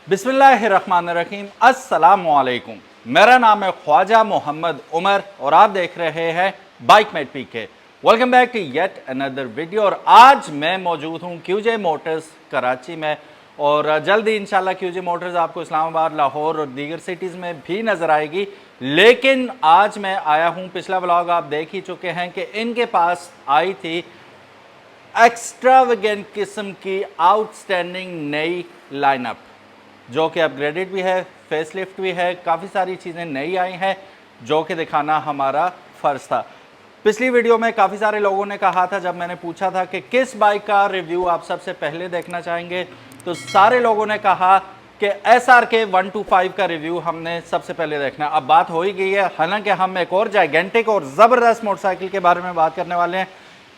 बिस्मिल्लाहिर्रहमानिर्रहीम, अस्सलामुअलैकुम। मेरा नाम है ख्वाजा मोहम्मद उमर और आप देख रहे हैं bike mate PK. Welcome back to yet another video. और आज मैं मौजूद हूँ क्यूजे मोटर्स कराची में और जल्दी इंशाल्लाह क्यूजे मोटर्स आपको इस्लामाबाद, लाहौर और दीगर सिटीज़ में भी नज़र आएगी। लेकिन आज मैं आया हूँ, पिछला व्लॉग आप देख ही चुके हैं कि इनके पास आई थी एक्स्ट्रावेगेंट किस्म की आउटस्टैंडिंग नई लाइनअप, जो कि अपग्रेडेड भी है, फेसलिफ्ट भी है, काफ़ी सारी चीज़ें नई आई हैं जो कि दिखाना हमारा फ़र्ज़ था। पिछली वीडियो में काफ़ी सारे लोगों ने कहा था, जब मैंने पूछा था कि किस बाइक का रिव्यू आप सबसे पहले देखना चाहेंगे, तो सारे लोगों ने कहा कि SRK 125 का रिव्यू हमने सबसे पहले देखना। अब बात हो ही गई है, हालांकि हम एक और जाइगेंटिक और ज़बरदस्त मोटरसाइकिल के बारे में बात करने वाले हैं,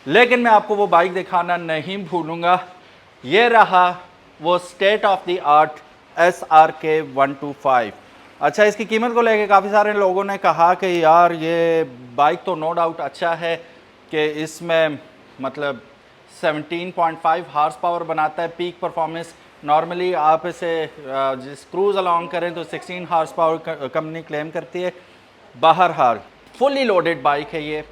लेकिन मैं आपको वो बाइक दिखाना नहीं भूलूँगा। ये रहा वो state of the art SRK 125। अच्छा, इसकी कीमत को लेके काफ़ी सारे लोगों ने कहा कि यार ये बाइक तो नो डाउट अच्छा है कि इसमें मतलब 17.5 हार्स पावर बनाता है, पीक परफॉर्मेंस। नॉर्मली आप इसे जिस क्रूज़ अलॉन्ग करें तो 16 हार्स पावर कंपनी क्लेम करती है। बहरहाल फुली लोडेड बाइक है ये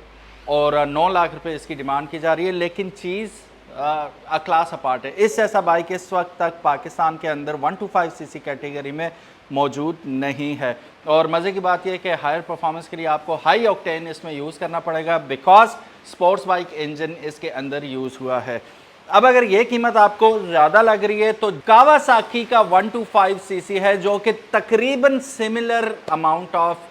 और 9 लाख रुपए इसकी डिमांड की जा रही है। लेकिन चीज़ क्लास अपार्ट है। इस ऐसा बाइक इस वक्त तक पाकिस्तान के अंदर 125 सीसी कैटेगरी में मौजूद नहीं है। और मज़े की बात यह है कि हायर परफॉर्मेंस के लिए आपको हाई ऑक्टेन इसमें यूज़ करना पड़ेगा, बिकॉज स्पोर्ट्स बाइक इंजन इसके अंदर यूज़ हुआ है। अब अगर ये कीमत आपको ज़्यादा लग रही है तो कावासाकी का 125 सीसी है, जो कि तकरीबन similar amount of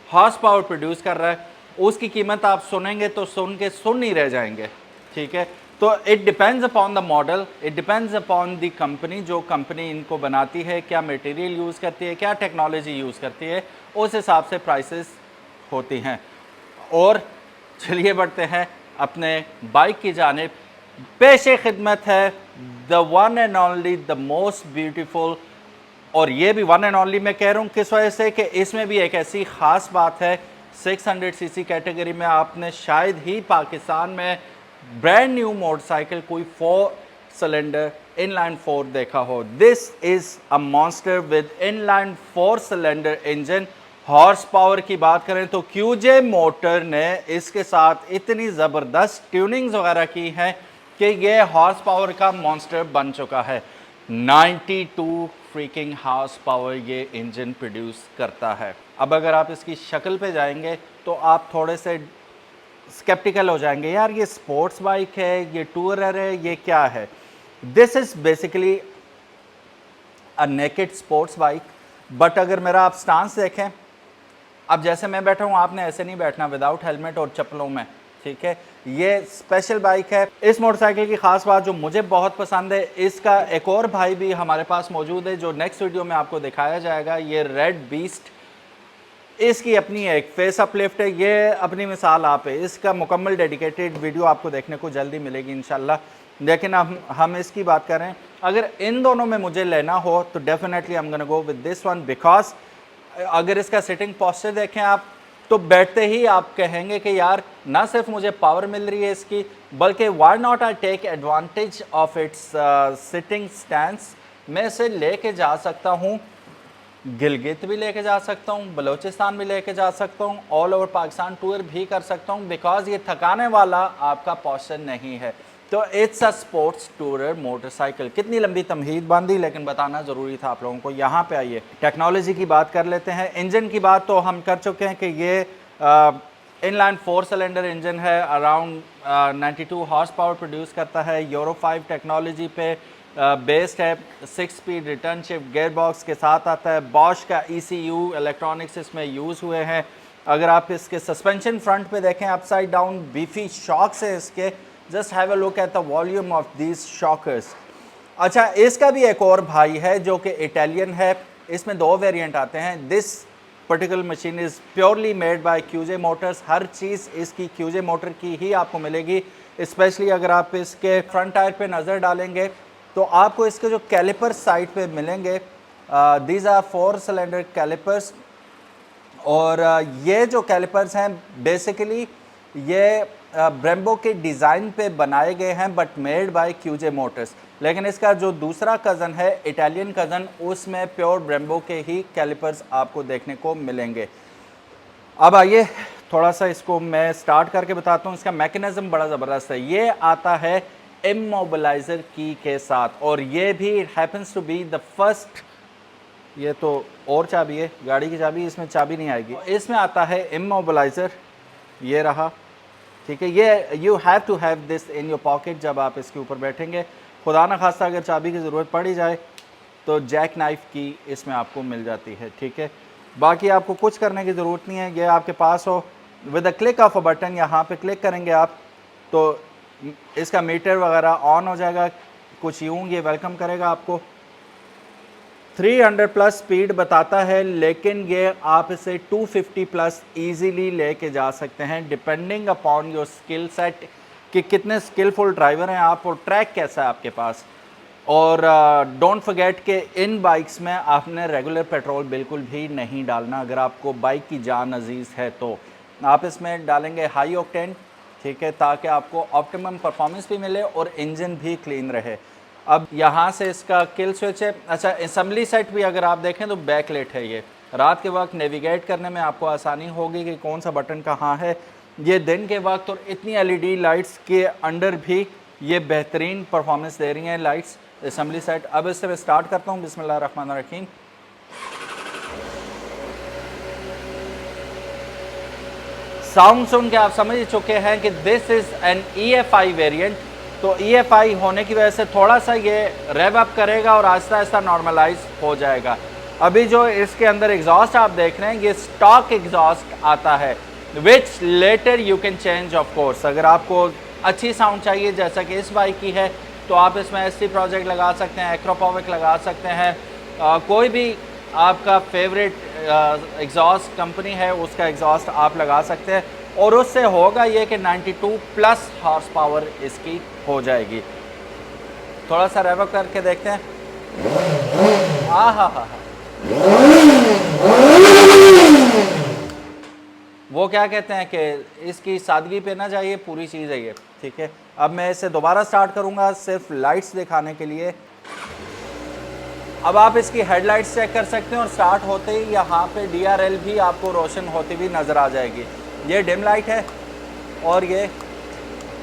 horse power produce कर रहा है। उसकी कीमत आप सुनेंगे तो सुन ही रह जाएंगे। ठीक है, तो it depends upon the model, it depends upon the company. जो कंपनी इनको बनाती है, क्या मटेरियल यूज़ करती है, क्या टेक्नोलॉजी यूज़ करती है, उस हिसाब से प्राइसेस होती हैं। और चलिए बढ़ते हैं अपने बाइक की जानिब। पेशे खिदमत है the one and only, the most beautiful. और ये भी वन एंड ओनली मैं कह रहा हूँ किस वजह से कि इसमें भी एक ऐसी ख़ास बात है, 600 सीसी कैटेगरी में आपने शायद ही पाकिस्तान में ब्रांड न्यू मोटरसाइकिल कोई 4 सिलेंडर इनलाइन 4 देखा हो। This is a monster with inline 4 cylinder engine. Horse power की बात करें तो क्यूजे मोटर ने इसके साथ इतनी ज़बरदस्त ट्यूनिंग्स वगैरह की हैं कि ये हॉर्स पावर का मॉन्स्टर बन चुका है। 92 फ्रीकिंग हॉर्स पावर ये इंजन प्रोड्यूस करता है। अब अगर आप इसकी शक्ल पे जाएंगे तो आप थोड़े से स्केप्टिकल हो जाएंगे, यार ये स्पोर्ट्स बाइक है, ये टूरर है, ये क्या है। This is basically a naked sports bike. But अगर मेरा आप स्टांस देखें, अब जैसे मैं बैठा हूँ आपने ऐसे नहीं बैठना विदाउट हेलमेट और चप्पलों में। ठीक है, ये स्पेशल बाइक है। इस मोटरसाइकिल की ख़ास बात जो मुझे बहुत पसंद है, इसका एक और भाई भी हमारे पास मौजूद है जो नेक्स्ट वीडियो में आपको दिखाया जाएगा। ये रेड बीस्ट, इसकी अपनी एक फेस अपलिफ्ट है, ये अपनी मिसाल आप है। इसका मुकम्मल डेडिकेटेड वीडियो आपको देखने को जल्दी मिलेगी इंशाल्लाह। लेकिन हम इसकी बात करें, अगर इन दोनों में मुझे लेना हो तो definitely I am gonna go with this one, because अगर इसका सिटिंग पोस्चर देखें आप तो बैठते ही आप कहेंगे कि यार ना सिर्फ मुझे पावर मिल रही है इसकी, बल्कि why not I take advantage of its sitting stance. मैं इसे लेके जा सकता हूँ, गिलगित भी लेके जा सकता हूँ, बलूचिस्तान भी लेके जा सकता हूँ, ऑल ओवर पाकिस्तान टूर भी कर सकता हूँ, बिकॉज ये थकाने वाला आपका पोस्चर नहीं है। तो it's a sports tourer motorcycle. कितनी लंबी तमहीद बांधी, लेकिन बताना ज़रूरी था आप लोगों को। यहाँ पे आइए टेक्नोलॉजी की बात कर लेते हैं। इंजन की बात तो हम कर चुके हैं कि ये इनलाइन 4 सिलेंडर इंजन है, अराउंड 92 हॉर्स पावर प्रोड्यूस करता है, यूरो 5 टेक्नोलॉजी पे बेस्ड है। 6 speed return shift gear box के साथ आता है। बॉश का ECU इलेक्ट्रॉनिक्स इसमें यूज़ हुए हैं। अगर आप इसके सस्पेंशन फ्रंट पे देखें, अपसाइड डाउन बीफी शॉक्स है इसके। Just have a look at the volume of these shockers. अच्छा, इसका भी एक और भाई है जो कि इटालियन है। इसमें 2 वेरिएंट आते हैं। This particular machine is purely made by QJ Motors. हर चीज़ इसकी क्यूजे मोटर की ही आपको मिलेगी। स्पेशली अगर आप इसके फ्रंट टायर पे नज़र डालेंगे तो आपको इसके जो कैलिपर्स साइड पे मिलेंगे, दीज आर 4 सिलेंडर कैलिपर्स। और ये जो कैलिपर्स हैं बेसिकली ये ब्रेम्बो के डिज़ाइन पे बनाए गए हैं, but made by QJ Motors. लेकिन इसका जो दूसरा कज़न है, इटालियन कज़न, उसमें प्योर ब्रेम्बो के ही कैलिपर्स आपको देखने को मिलेंगे। अब आइए थोड़ा सा इसको मैं स्टार्ट करके बताता हूँ। इसका मैकेनिज्म बड़ा ज़बरदस्त है। ये आता है इमोबिलाइज़र की के साथ, और ये भी it happens to be the first, ये तो और चाबी है, गाड़ी की चाबी, इसमें चाबी नहीं आएगी। इसमें आता है इमोबिलाइज़र, ये रहा, ठीक है। ये you have to have this in your pocket जब आप इसके ऊपर बैठेंगे। खुदा न खास्ता अगर चाबी की ज़रूरत पड़ी जाए तो जैक नाइफ की इसमें आपको मिल जाती है, ठीक है। बाकी आपको कुछ करने की ज़रूरत नहीं है, ये आपके पास हो। With the click of a button, यहाँ पे क्लिक करेंगे आप तो इसका मीटर वगैरह ऑन हो जाएगा। कुछ यूँ ये वेलकम करेगा आपको। 300 प्लस स्पीड बताता है, लेकिन ये आप इसे 250 प्लस इजीली लेके जा सकते हैं, depending upon your skill set कि कितने स्किलफुल ड्राइवर हैं आप और ट्रैक कैसा है आपके पास। और डोंट फॉरगेट कि इन बाइक्स में आपने रेगुलर पेट्रोल बिल्कुल भी नहीं डालना। अगर आपको बाइक की जान अजीज़ है तो आप इसमें डालेंगे हाई ऑक्टेन, ठीक है, ताकि आपको ऑप्टिमम परफॉर्मेंस भी मिले और इंजन भी क्लीन रहे। अब यहाँ से इसका किल स्विच है। अच्छा, असम्बली सेट भी अगर आप देखें तो बैकलेट है। ये रात के वक्त नेविगेट करने में आपको आसानी होगी कि कौन सा बटन कहाँ है। ये दिन के वक्त और इतनी एलईडी लाइट्स के अंडर भी ये बेहतरीन परफॉर्मेंस दे रही हैं लाइट्स असम्बली सेट। अब इससे मैं स्टार्ट करता हूँ। बिस्मिल्लाहिर्रहमानिर्रहीम। साउंड सुन के आप समझ चुके हैं कि this is an EFI variant. तो EFI होने की वजह से थोड़ा सा ये रेव अप करेगा और आहिस्ता आहिस्ता नॉर्मलाइज हो जाएगा। अभी जो इसके अंदर एग्जॉस्ट आप देख रहे हैं, ये स्टॉक एग्जॉस्ट आता है, which later you can change of course. अगर आपको अच्छी साउंड चाहिए जैसा कि इस बाइक की है तो आप इसमें ST प्रोजेक्ट लगा सकते हैं, एक्रोपोविक लगा सकते हैं, कोई भी आपका फेवरेट एग्जॉस्ट कंपनी है उसका एग्जॉस्ट आप लगा सकते हैं, और उससे होगा ये कि 92 प्लस हॉर्स पावर इसकी हो जाएगी। थोड़ा सा रेव अप करके देखते हैं। हा वो क्या कहते हैं कि इसकी सादगी पे ना जाइए, पूरी चीज़ है ये, ठीक है। अब मैं इसे दोबारा स्टार्ट करूँगा सिर्फ लाइट्स दिखाने के लिए। अब आप इसकी हेडलाइट्स चेक कर सकते हैं और स्टार्ट होते ही यहाँ पे DRL भी आपको रोशन होती हुई नज़र आ जाएगी। ये डिम लाइट है और ये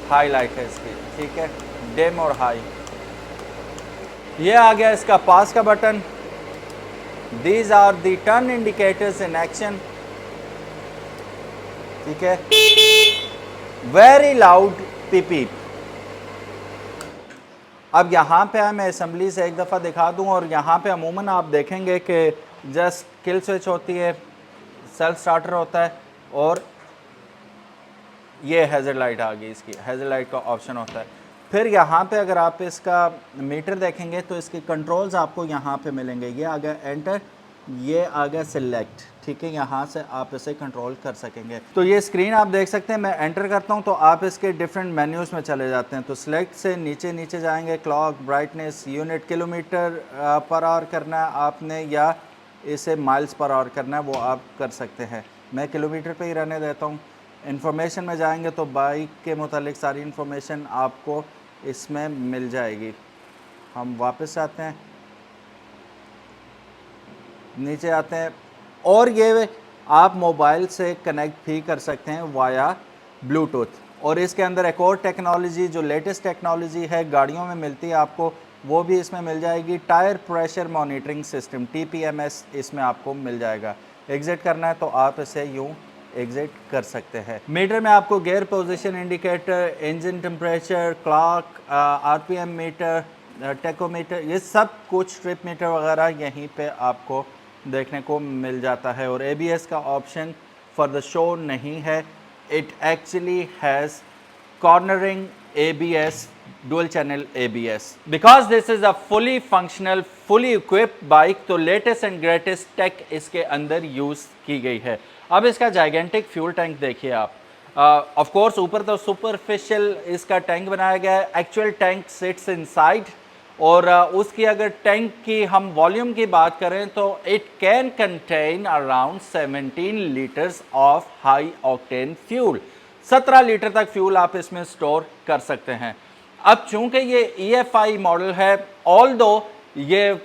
हाई लाइट है इसकी, ठीक है, डिम और हाई। ये आ गया इसका पास का button. These are the turn indicators in action, ठीक है। वेरी लाउड पीपी। अब यहाँ पे मैं असम्बली से एक दफ़ा दिखा दूँ, और यहाँ पे अमूमन आप देखेंगे कि जस्ट किल स्विच होती है, सेल्फ स्टार्टर होता है, और ये हैज़र्ड लाइट आ गई, इसकी हैज़र्ड लाइट का ऑप्शन होता है। फिर यहाँ पे अगर आप इसका मीटर देखेंगे तो इसके कंट्रोल्स आपको यहाँ पे मिलेंगे। ये आ गया एंटर, ये आ गया सिलेक्ट, ठीक है, यहाँ से आप इसे कंट्रोल कर सकेंगे। तो ये स्क्रीन आप देख सकते हैं। मैं एंटर करता हूँ तो आप इसके डिफरेंट मेन्यूज़ में चले जाते हैं। तो सिलेक्ट से नीचे नीचे जाएंगे, clock, brightness, unit, kilometre per hour करना है आपने या इसे माइल्स पर आवर करना है, वो आप कर सकते हैं। मैं किलोमीटर पे ही रहने देता हूँ। इन्फॉर्मेशन में जाएंगे तो बाइक के मुतालिक सारी इन्फॉर्मेशन आपको इसमें मिल जाएगी। हम वापस आते हैं, नीचे आते हैं, और ये आप मोबाइल से कनेक्ट भी कर सकते हैं वाया ब्लूटूथ। और इसके अंदर एक और टेक्नोलॉजी जो लेटेस्ट टेक्नोलॉजी है, गाड़ियों में मिलती है आपको, वो भी इसमें मिल जाएगी। Tyre pressure monitoring system TPMS इसमें आपको मिल जाएगा। एग्ज़िट करना है तो आप इसे यूँ एग्ज़िट कर सकते हैं। मीटर में आपको gear position indicator, engine temperature, clock, RPM meter, tachometer, ये सब कुछ ट्रिप मीटर वगैरह यहीं पे आपको देखने को मिल जाता है। और ABS का ऑप्शन फॉर द शो नहीं है। It actually has cornering ABS, dual channel ABS, because this is a fully functional, fully equipped bike. तो लेटेस्ट एंड ग्रेटेस्ट टेक इसके अंदर यूज़ की गई है। अब इसका जाइगेंटिक फ्यूल टैंक देखिए आप। ऑफ कोर्स ऊपर तो सुपरफिशियल इसका टैंक बनाया गया है, एक्चुअल टैंक सिट्स इनसाइड। और उसकी अगर टैंक की हम वॉल्यूम की बात करें तो it can contain around 17 litres of high octane fuel. 17 litre तक फ्यूल आप इसमें स्टोर कर सकते हैं। अब चूंकि ये EFI मॉडल है, ऑल्दो ये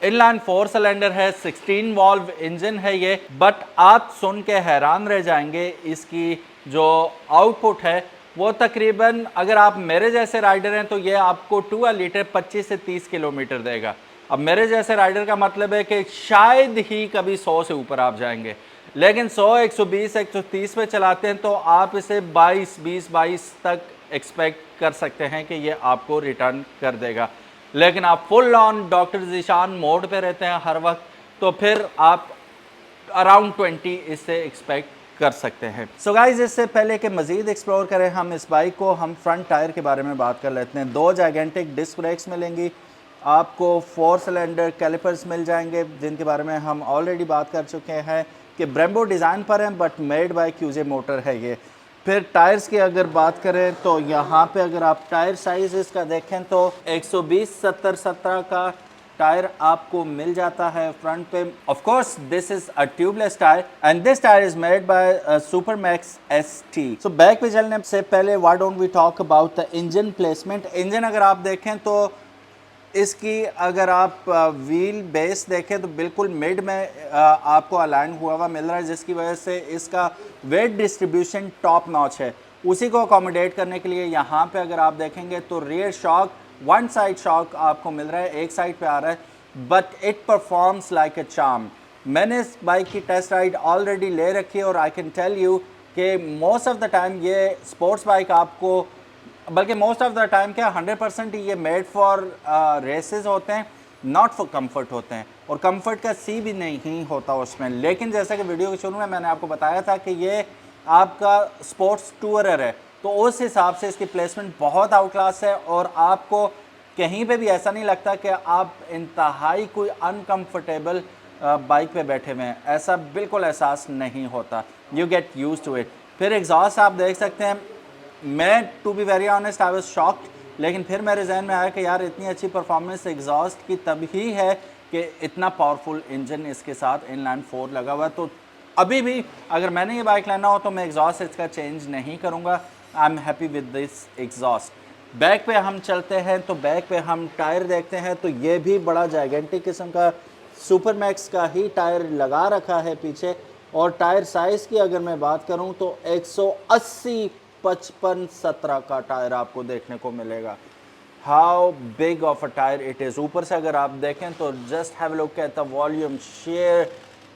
इनलाइन 4 सिलेंडर है, 16 वॉल्व इंजन है ये, बट आप सुन के हैरान रह जाएंगे, इसकी जो आउटपुट है वो तकरीबन, अगर आप मेरे जैसे राइडर हैं तो ये आपको 2 लीटर 25 से 30 किलोमीटर देगा। अब मेरे जैसे राइडर का मतलब है कि शायद ही कभी 100 से ऊपर आप जाएंगे, लेकिन 100, 120, 130 पे चलाते हैं तो आप इसे 22 तक एक्सपेक्ट कर सकते हैं कि ये आपको रिटर्न कर देगा। लेकिन आप full on doctor Zeeshan mode पे रहते हैं हर वक्त, तो फिर आप अराउंड 20 इससे एक्सपेक्ट कर सकते हैं। सो गाइज, इससे पहले कि मज़ीद एक्सप्लोर करें हम इस बाइक को, हम फ्रंट टायर के बारे में बात कर लेते हैं। 2 जाइगेंटिक डिस्क ब्रेक्स मिलेंगी आपको, 4 सिलेंडर कैलिपर्स मिल जाएंगे जिनके बारे में हम ऑलरेडी बात कर चुके हैं कि ब्रेम्बो डिज़ाइन पर हैं, but made by QJ motor है ये। फिर टायर्स की अगर बात करें तो यहाँ पे अगर आप टायर साइज इसका देखें तो 120/70/17 का टायर आपको मिल जाता है फ्रंट पे। Of course this is a tubeless tyre and this tyre is made by Supermax ST। So back पे चलने से पहले why don't we talk about the engine placement. Engine अगर आप देखें तो इसकी अगर आप व्हील बेस देखें तो बिल्कुल मिड में आपको अलाइन हुआ हुआ मिल रहा है, जिसकी वजह से इसका वेट डिस्ट्रीब्यूशन टॉप नॉच है। उसी को अकोमोडेट करने के लिए यहाँ पे अगर आप देखेंगे तो rear shock, one side shock आपको मिल रहा है, एक साइड पे आ रहा है, but it performs like a charm. मैंने इस बाइक की टेस्ट राइड ऑलरेडी ले रखी है और आई कैन टेल यू कि मोस्ट ऑफ द टाइम ये स्पोर्ट्स बाइक आपको, बल्कि मोस्ट ऑफ द टाइम क्या 100% ये मेड फॉर रेसेस होते हैं, नॉट फॉर कंफर्ट होते हैं, और कंफर्ट का सी भी नहीं होता उसमें। लेकिन जैसा कि वीडियो के शुरू में मैंने आपको बताया था कि ये आपका स्पोर्ट्स टूरर है, तो उस हिसाब से इसकी प्लेसमेंट बहुत आउट क्लास है और आपको कहीं पे भी ऐसा नहीं लगता कि आप इंतहाई कोई अनकंफर्टेबल बाइक पे बैठे हुए हैं, ऐसा बिल्कुल एहसास नहीं होता। You get used to it. फिर एग्जॉस्ट आप देख सकते हैं, मैं to be very honest I was shocked, लेकिन फिर मेरे जहन में आया कि यार इतनी अच्छी परफॉर्मेंस एग्जॉस्ट की तभी है कि इतना पावरफुल इंजन इसके साथ इनलाइन 4 लगा हुआ है। तो अभी भी अगर मैंने ये बाइक लेना हो तो मैं एग्जॉस्ट इसका चेंज नहीं करूँगा। I am happy with this exhaust. Back पे हम चलते हैं तो बैक पे हम टायर देखते हैं, तो ये भी बड़ा जाइगेंटिक किस्म का सुपरमैक्स का ही टायर लगा रखा है पीछे। और टायर साइज़ की अगर मैं बात करूं तो 180/55/17 का टायर आपको देखने को मिलेगा। How big of a tyre it is. ऊपर से अगर आप देखें तो just have a look at the volume, share,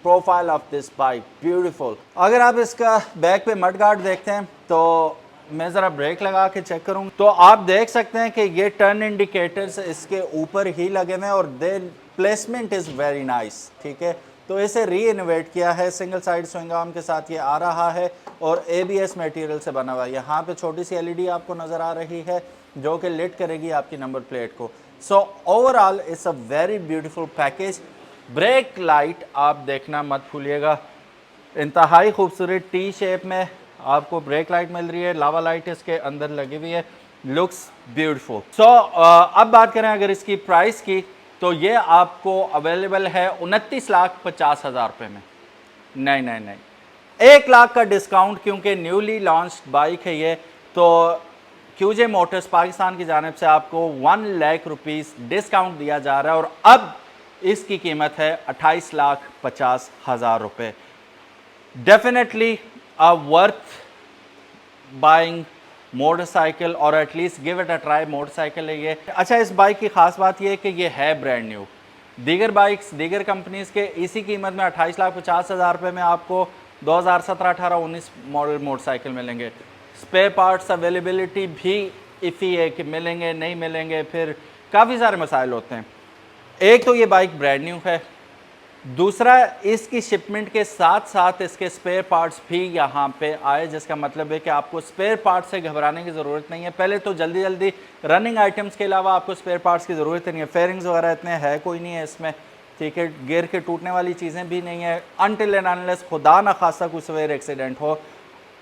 profile of this bike, beautiful. अगर आप इसका बैक पे मड गार्ड देखते हैं तो मैं ज़रा ब्रेक लगा के चेक करूँ तो आप देख सकते हैं कि ये टर्न इंडिकेटर्स इसके ऊपर ही लगे हुए हैं और दे प्लेसमेंट इज़ वेरी नाइस। ठीक है, तो इसे री इनोवेट किया है, सिंगल साइड स्विंग आर्म के साथ ये आ रहा है और ABS मटेरियल से बना हुआ है। यहाँ पे छोटी सी LED आपको नज़र आ रही है जो कि लिट करेगी आपकी नंबर प्लेट को। So overall it's a very beautiful package. Brake light आप देखना मत भूलिएगा, इंतहाई खूबसूरत T शेप में आपको ब्रेक लाइट मिल रही है, लावा लाइट इसके अंदर लगी हुई है, लुक्स ब्यूटीफुल। सो अब बात करें अगर इसकी प्राइस की, तो ये आपको अवेलेबल है 29,50,000 रुपये में। नहीं, 1 लाख का डिस्काउंट, क्योंकि न्यूली लॉन्च्ड बाइक है ये, तो QJ मोटर्स पाकिस्तान की जानिब से आपको 1 लाख रुपीस डिस्काउंट दिया जा रहा है और अब इसकी कीमत है 28,50,000 रुपये। Definitely a worth buying motorcycle और at least give it a try motorcycle है ये। अच्छा, इस बाइक की ख़ास बात ये है कि ये है ब्रांड न्यू। दीगर बाइक्स दीगर कंपनीज़ के इसी कीमत में 28,50,000 रुपये में आपको 2017, 18, 19 मॉडल मोटरसाइकिल मिलेंगे। स्पेयर पार्ट्स अवेलेबिलिटी भी इफ़ी है कि मिलेंगे नहीं मिलेंगे, फिर काफ़ी सारे मसाइल होते हैं। एक तो ये बाइक ब्रांड न्यू है, दूसरा इसकी शिपमेंट के साथ साथ इसके स्पेयर पार्ट्स भी यहाँ पे आए, जिसका मतलब है कि आपको स्पेयर पार्ट्स से घबराने की ज़रूरत नहीं है। पहले तो जल्दी रनिंग आइटम्स के अलावा आपको स्पेयर पार्ट्स की ज़रूरत नहीं है। फेयरिंग्स वगैरह इतने है कोई नहीं है इसमें, ठीक है, गियर के टूटने वाली चीज़ें भी नहीं है। अनटिल एंड अनलेस खुदा न खासा कोई सवेर एक्सीडेंट हो,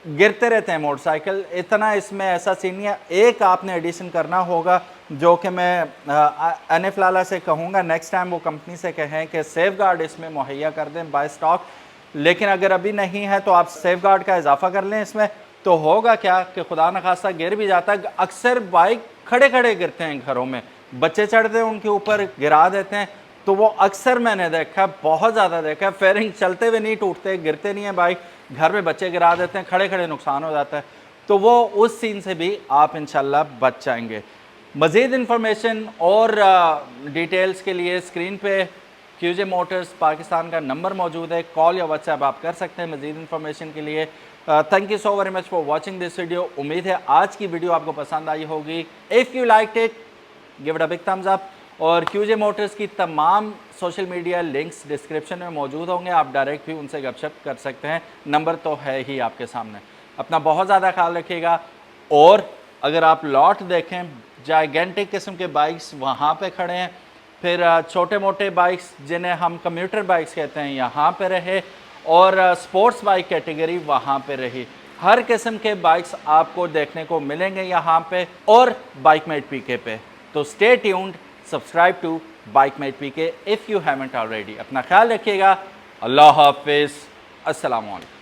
गिरते रहते हैं मोटरसाइकिल, इतना इसमें ऐसा सीन नहीं है। एक आपने एडिशन करना होगा जो कि मैं NF लाला से कहूँगा नेक्स्ट टाइम वो कंपनी से कहें कि सेफ गार्ड इसमें मुहैया कर दें बाय स्टॉक, लेकिन अगर अभी नहीं है तो आप सेफ गार्ड का इजाफा कर लें इसमें। तो होगा क्या कि खुदा न खास्ता गिर भी जाता है। अक्सर बाइक खड़े खड़े गिरते हैं घरों में, बच्चे चढ़ते हैं उनके ऊपर गिरा देते हैं। तो वो अक्सर मैंने देखा, बहुत ज़्यादा देखा है, फेयरिंग चलते हुए नहीं टूटते, गिरते नहीं है बाइक, घर में बच्चे गिरा देते हैं, खड़े खड़े नुकसान हो जाता है। तो वो उस सीन से भी आप इंशाल्लाह बच जाएंगे। मज़ीद इन्फॉर्मेशन और डिटेल्स के लिए स्क्रीन पे QJ मोटर्स पाकिस्तान का नंबर मौजूद है, कॉल या व्हाट्सएप आप कर सकते हैं मज़ीद इन्फॉर्मेशन के लिए। Thank you so very much for watching this video. उम्मीद है आज की वीडियो आपको पसंद आई होगी। If you liked it give it a big thumbs up. और QJ मोटर्स की तमाम सोशल मीडिया लिंक्स डिस्क्रिप्शन में मौजूद होंगे, आप डायरेक्ट भी उनसे गपशप कर सकते हैं, नंबर तो है ही आपके सामने। अपना बहुत ज़्यादा ख्याल रखिएगा। और अगर आप लॉट देखें, जाइगेंटिक किस्म के बाइक्स वहाँ पे खड़े हैं, फिर छोटे मोटे बाइक्स जिन्हें हम कम्यूटर बाइक्स कहते हैं यहाँ पे रहे, और स्पोर्ट्स बाइक कैटेगरी वहाँ पे रही। हर किस्म के बाइक्स आपको देखने को मिलेंगे यहाँ पे और बाइकमेट पीके पे। तो stay tuned, subscribe to Bikemate PK if you haven't already. अपना ख्याल रखिएगा। अल्लाह हाफिज़, अस्सलाम वालेकुम।